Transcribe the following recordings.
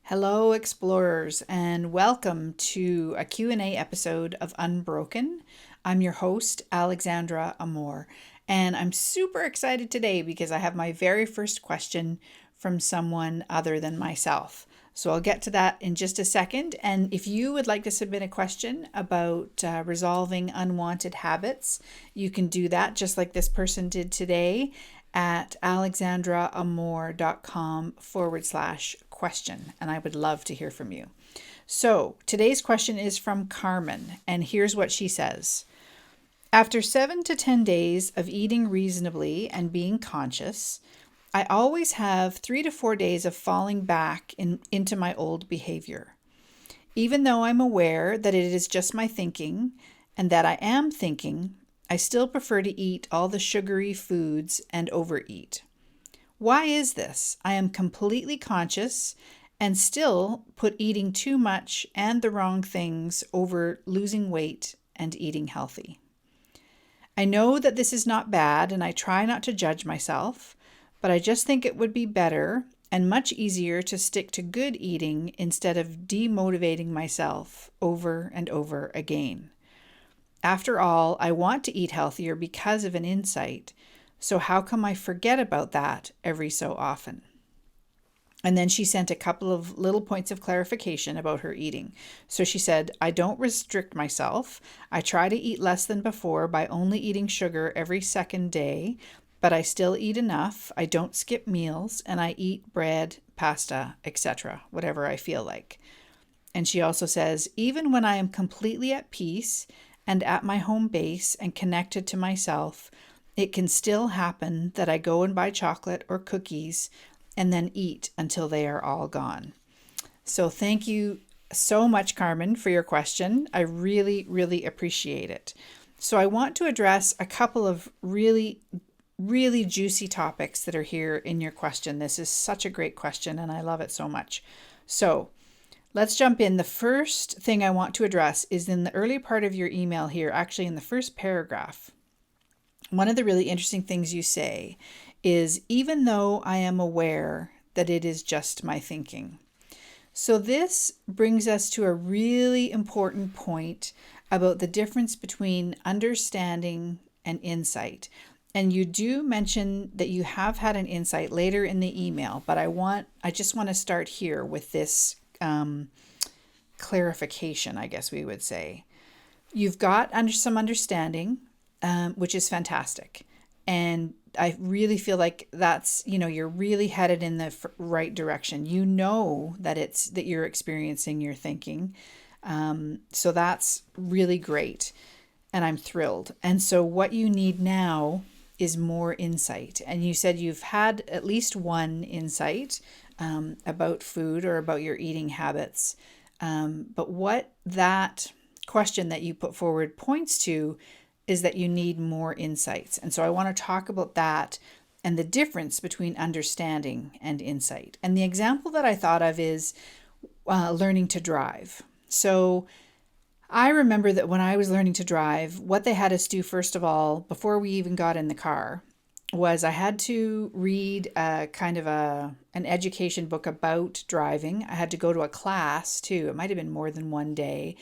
Hello, explorers, and welcome to a Q&A episode of Unbroken. I'm your host, Alexandra Amor, and I'm super excited today because I have my very first question from someone other than myself. So I'll get to that in just a second. And if you would like to submit a question about resolving unwanted habits, you can do that just like this person did today at alexandraamor.com/question. And I would love to hear from you. So today's question is from Carmen, and here's what she says. After 7 to 10 days of eating reasonably and being conscious, I always have 3 to 4 days of falling back into my old behavior. Even though I'm aware that it is just my thinking and that I am thinking, I still prefer to eat all the sugary foods and overeat. Why is this? I am completely conscious and still put eating too much and the wrong things over losing weight and eating healthy. I know that this is not bad and I try not to judge myself, but I just think it would be better and much easier to stick to good eating instead of demotivating myself over and over again. After all, I want to eat healthier because of an insight, so how come I forget about that every so often? And then she sent a couple of little points of clarification about her eating. So she said, I don't restrict myself. I try to eat less than before by only eating sugar every second day, but I still eat enough. I don't skip meals, and I eat bread, pasta, etc., whatever I feel like. And she also says, even when I am completely at peace and at my home base and connected to myself, it can still happen that I go and buy chocolate or cookies and then eat until they are all gone. So thank you so much, Carmen, for your question. I really, really appreciate it. So I want to address a couple of really juicy topics that are here in your question. This is such a great question and I love it so much. So let's jump in. The first thing I want to address is in the early part of your email here, actually in the first paragraph. One of the really interesting things you say is, even though I am aware that it is just my thinking. So this brings us to a really important point about the difference between understanding and insight. And you do mention that you have had an insight later in the email, but I just want to start here with this clarification, I guess we would say. You've got some understanding, which is fantastic. And I really feel like that's, you're really headed in the right direction. You know that you're experiencing your thinking. So that's really great. And I'm thrilled. And so what you need now is more insight. And you said you've had at least one insight about food or about your eating habits. But what that question that you put forward points to is that you need more insights. And so I want to talk about that and the difference between understanding and insight. And the example that I thought of is learning to drive. So I remember that when I was learning to drive, what they had us do, first of all, before we even got in the car, was I had to read an education book about driving. I had to go to a class too. It might have been more than one day.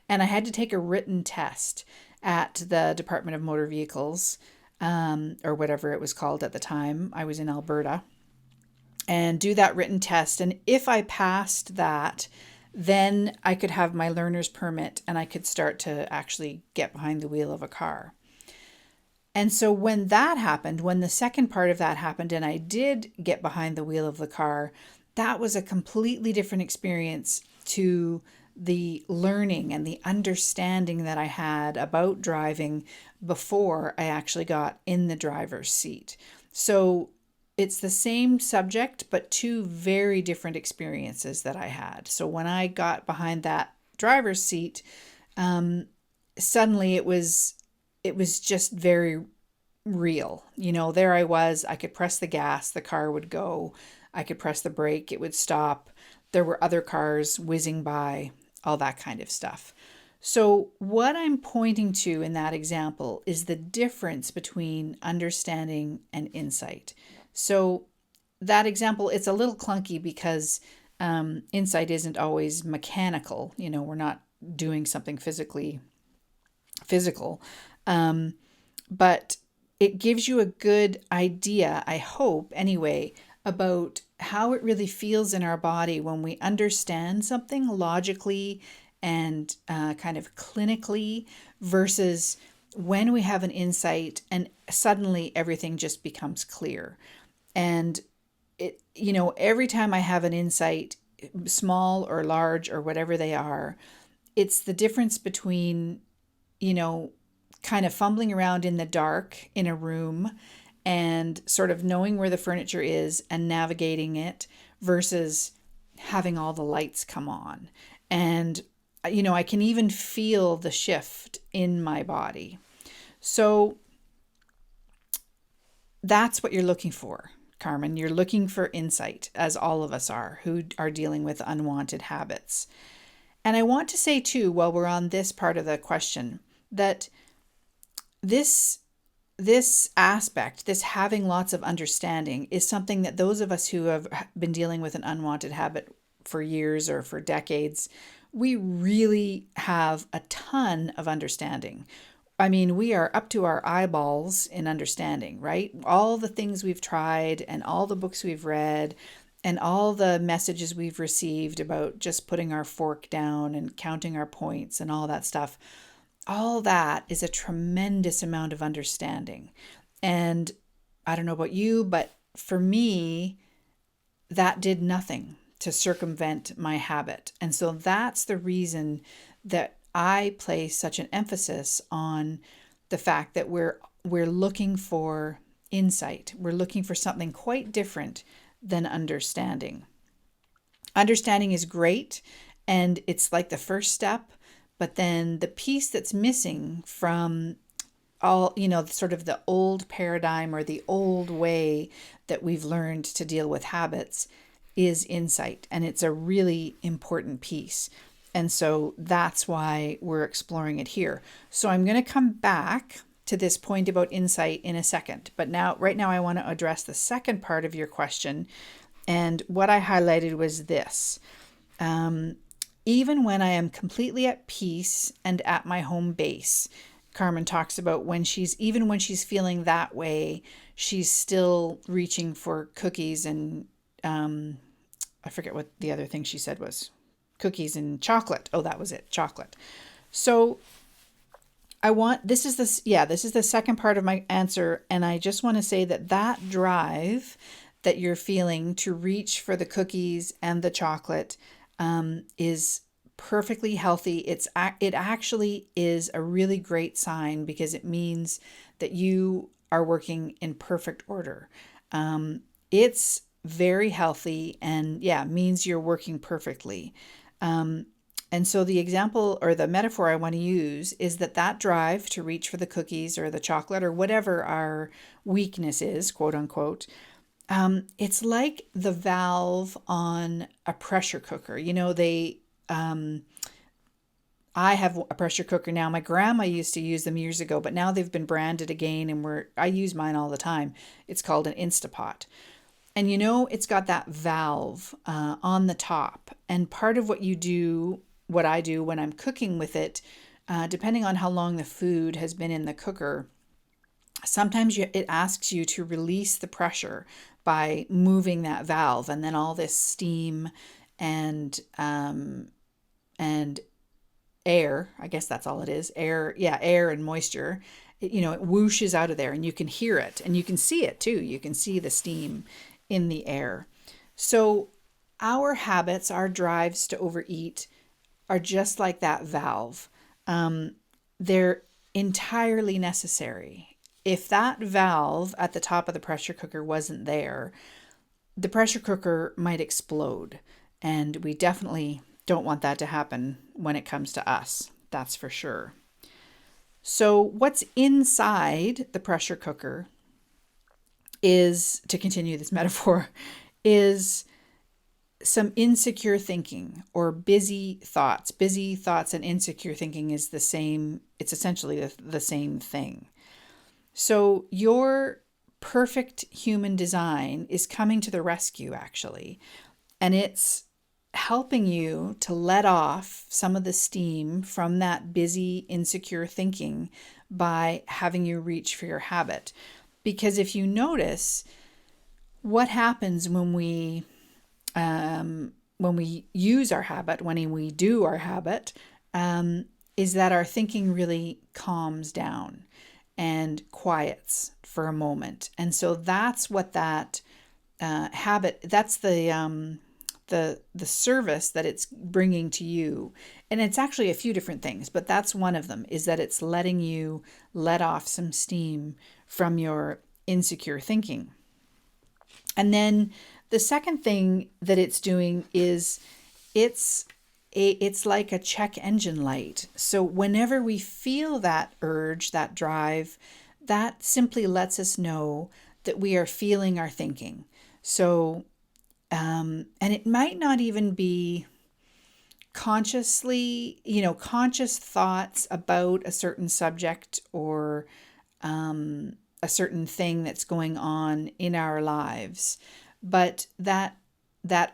And I had to take a written test at the Department of Motor Vehicles, or whatever it was called at the time. I was in Alberta. And do that written test. And if I passed that, then I could have my learner's permit and I could start to actually get behind the wheel of a car. And so when that happened, when the second part of that happened and I did get behind the wheel of the car, that was a completely different experience to the learning and the understanding that I had about driving before I actually got in the driver's seat. So it's the same subject, but two very different experiences that I had. So when I got behind that driver's seat, suddenly it was just very real. There I was, I could press the gas, the car would go. I could press the brake, it would stop. There were other cars whizzing by, all that kind of stuff. So what I'm pointing to in that example is the difference between understanding and insight. So that example, it's a little clunky because Insight isn't always mechanical. We're not doing something physical. But it gives you a good idea, I hope anyway, about how it really feels in our body when we understand something logically and kind of clinically versus when we have an insight and suddenly everything just becomes clear. And every time I have an insight, small or large or whatever they are, it's the difference between, kind of fumbling around in the dark in a room and sort of knowing where the furniture is and navigating it versus having all the lights come on. And, I can even feel the shift in my body. So that's what you're looking for, Carmen. You're looking for insight, as all of us are who are dealing with unwanted habits. And I want to say too, while we're on this part of the question, that this aspect, this having lots of understanding, is something that those of us who have been dealing with an unwanted habit for years or for decades, we really have a ton of understanding. I mean, we are up to our eyeballs in understanding, right? All the things we've tried and all the books we've read and all the messages we've received about just putting our fork down and counting our points and all that stuff. All that is a tremendous amount of understanding. And I don't know about you, but for me, that did nothing to circumvent my habit. And so that's the reason that I place such an emphasis on the fact that we're looking for insight. We're looking for something quite different than understanding. Understanding is great, and it's like the first step, but then the piece that's missing from all, sort of the old paradigm or the old way that we've learned to deal with habits is insight. And it's a really important piece. And so that's why we're exploring it here. So I'm going to come back to this point about insight in a second. But right now, I want to address the second part of your question. And what I highlighted was this. Even when I am completely at peace and at my home base, Carmen talks about even when she's feeling that way, she's still reaching for cookies and I forget what the other thing she said was. Cookies and chocolate. Oh, that was it. Chocolate. So this is the second part of my answer. And I just want to say that drive that you're feeling to reach for the cookies and the chocolate is perfectly healthy. It actually is a really great sign because it means that you are working in perfect order. It's very healthy and means you're working perfectly. And so the example or the metaphor I want to use is that drive to reach for the cookies or the chocolate or whatever our weakness is, quote unquote, it's like the valve on a pressure cooker. I have a pressure cooker now. My grandma used to use them years ago, but now they've been branded again and I use mine all the time. It's called an Instapot. And it's got that valve on the top. And part of what I do when I'm cooking with it, depending on how long the food has been in the cooker, sometimes it asks you to release the pressure by moving that valve, and then all this steam and air, I guess that's all it is, air and moisture, it whooshes out of there, and you can hear it, and you can see it too. You can see the steam in the air. So our habits, our drives to overeat are just like that valve. They're entirely necessary. If that valve at the top of the pressure cooker wasn't there, the pressure cooker might explode. And we definitely don't want that to happen when it comes to us. That's for sure. So what's inside the pressure cooker is, to continue this metaphor, is some insecure thinking or busy thoughts. Busy thoughts and insecure thinking is the same. It's essentially the same thing. So your perfect human design is coming to the rescue, actually. And it's helping you to let off some of the steam from that busy, insecure thinking by having you reach for your habit. Because if you notice, what happens when we use our habit, when we do our habit, is that our thinking really calms down and quiets for a moment. And so that's what that habit, that's the service that it's bringing to you. And it's actually a few different things, but that's one of them, is that it's letting you let off some steam from your insecure thinking. And then the second thing that it's doing is it's like a check engine light. So whenever we feel that urge, that drive, that simply lets us know that we are feeling our thinking. So, and it might not even be consciously, conscious thoughts about a certain subject or a certain thing that's going on in our lives. But that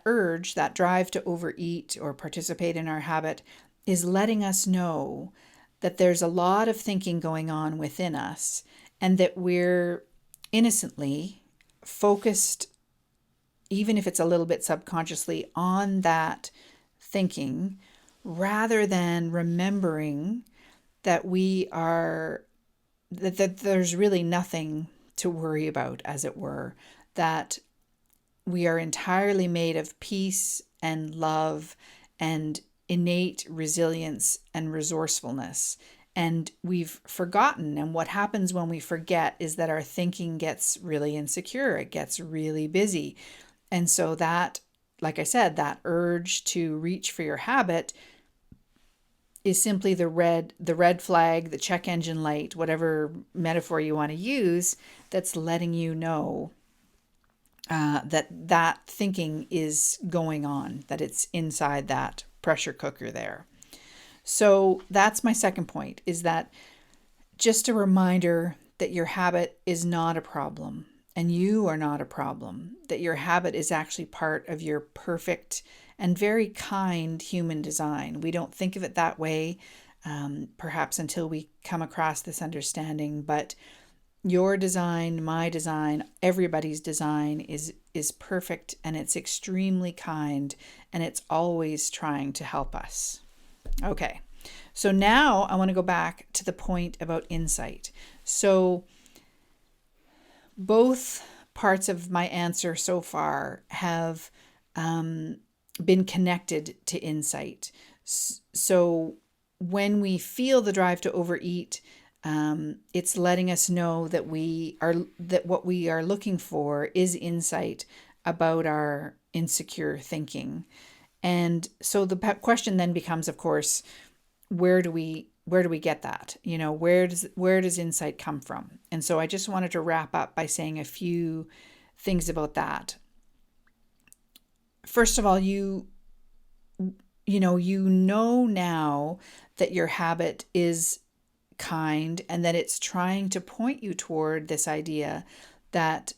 urge, that drive to overeat or participate in our habit is letting us know that there's a lot of thinking going on within us and that we're innocently focused, even if it's a little bit subconsciously, on that thinking rather than remembering that that there's really nothing to worry about, as it were, that we are entirely made of peace and love and innate resilience and resourcefulness. And we've forgotten. And what happens when we forget is that our thinking gets really insecure. It gets really busy. And so that, like I said, that urge to reach for your habit is simply the red flag, the check engine light, whatever metaphor you want to use, that's letting you know that thinking is going on, that it's inside that pressure cooker there. So that's my second point, is that just a reminder that your habit is not a problem and you are not a problem, that your habit is actually part of your perfect and very kind human design. We don't think of it that way, perhaps until we come across this understanding, but your design, my design, everybody's design is perfect, and it's extremely kind, and it's always trying to help us. Okay, so now I want to go back to the point about insight. So both parts of my answer so far have been connected to insight. So when we feel the drive to overeat, it's letting us know that what we are looking for is insight about our insecure thinking. And so the question then becomes, of course, where do we get that? Where does insight come from? And so I just wanted to wrap up by saying a few things about that. First of all, you know now that your habit is kind and that it's trying to point you toward this idea that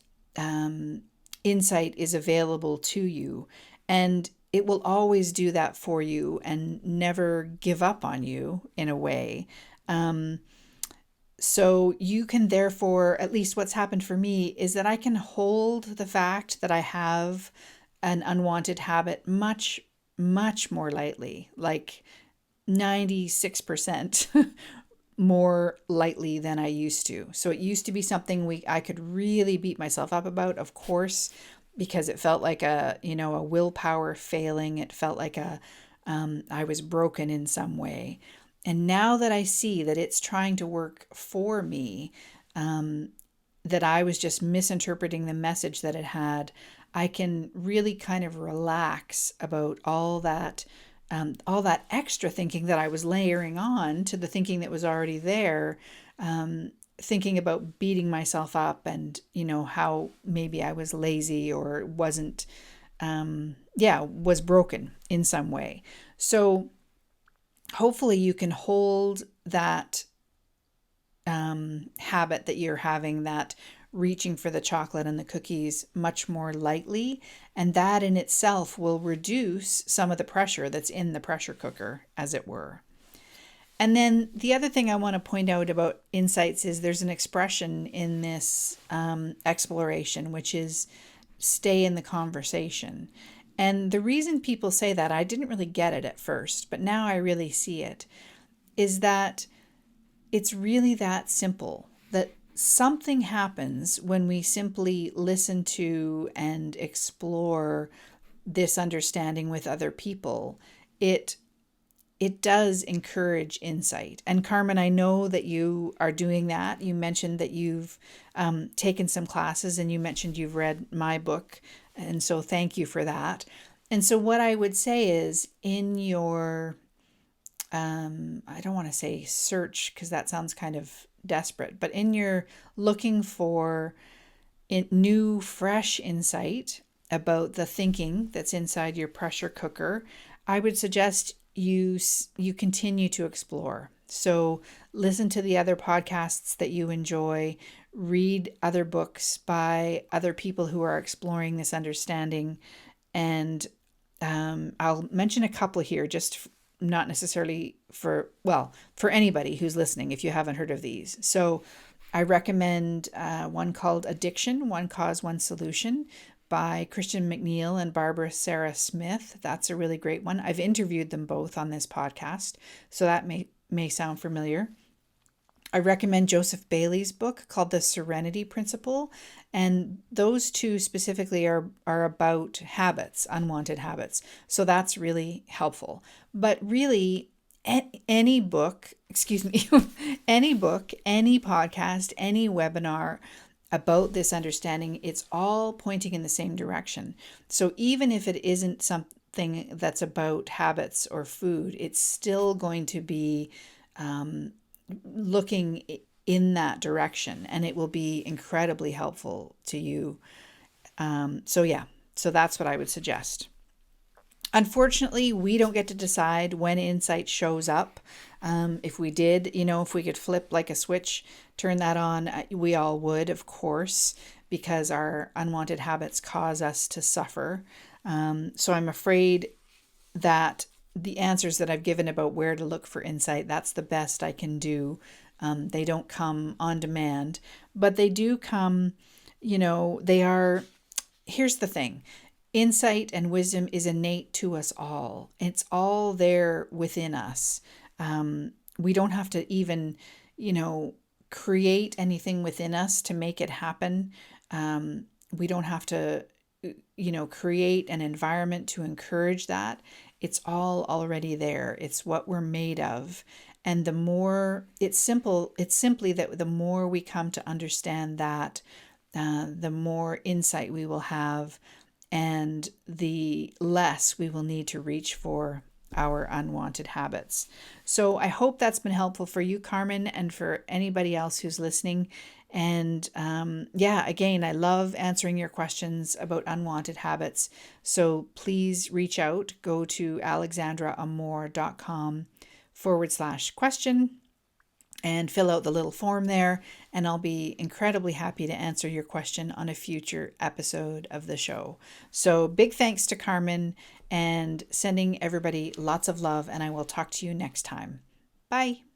insight is available to you, and it will always do that for you and never give up on you in a way. So you can therefore, at least what's happened for me is that I can hold the fact that I have an unwanted habit much, much more lightly, like 96% more lightly than I used to. So it used to be something I could really beat myself up about, of course, because it felt like a willpower failing. It felt like I was broken in some way. And now that I see that it's trying to work for me, that I was just misinterpreting the message that it had, I can really kind of relax about all that extra thinking that I was layering on to the thinking that was already there, thinking about beating myself up and, how maybe I was lazy or wasn't, was broken in some way. So hopefully you can hold that habit that you're having, that reaching for the chocolate and the cookies much more lightly. And that in itself will reduce some of the pressure that's in the pressure cooker, as it were. And then the other thing I want to point out about insights is there's an expression in this exploration, which is stay in the conversation. And the reason people say that, I didn't really get it at first, but now I really see it, is that it's really that simple, that something happens when we simply listen to and explore this understanding with other people. It does encourage insight. And Carmen, I know that you are doing that. You mentioned that you've taken some classes, and you mentioned you've read my book. And so thank you for that. And so what I would say is in your, I don't want to say search because that sounds kind of desperate, but in your looking for new, fresh insight about the thinking that's inside your pressure cooker, I would suggest you continue to explore. So listen to the other podcasts that you enjoy, read other books by other people who are exploring this understanding. And I'll mention a couple here, just not necessarily for anybody who's listening, if you haven't heard of these. So I recommend one called Addiction, One Cause, One Solution by Christian McNeil and Barbara Sarah Smith. That's a really great one. I've interviewed them both on this podcast, so that may sound familiar. I recommend Joseph Bailey's book called The Serenity Principle. And those two specifically are about habits, unwanted habits. So that's really helpful. But really, any book, any book, any podcast, any webinar about this understanding, it's all pointing in the same direction. So even if it isn't something that's about habits or food, it's still going to be looking in that direction, and it will be incredibly helpful to you. So that's what I would suggest. Unfortunately, we don't get to decide when insight shows up. If we did, if we could flip like a switch, turn that on, we all would, of course, because our unwanted habits cause us to suffer. So I'm afraid that the answers that I've given about where to look for insight, that's the best I can do. They don't come on demand, but they do come, here's the thing. Insight and wisdom is innate to us all. It's all there within us. We don't have to even, create anything within us to make it happen. We don't have to, create an environment to encourage that. It's all already there. It's what we're made of. And the more, it's simply that the more we come to understand that, the more insight we will have, and the less we will need to reach for our unwanted habits. So I hope that's been helpful for you, Carmen, and for anybody else who's listening. And again, I love answering your questions about unwanted habits. So please reach out, go to alexandraamor.com/question and fill out the little form there, and I'll be incredibly happy to answer your question on a future episode of the show. So big thanks to Carmen, and sending everybody lots of love, and I will talk to you next time. Bye.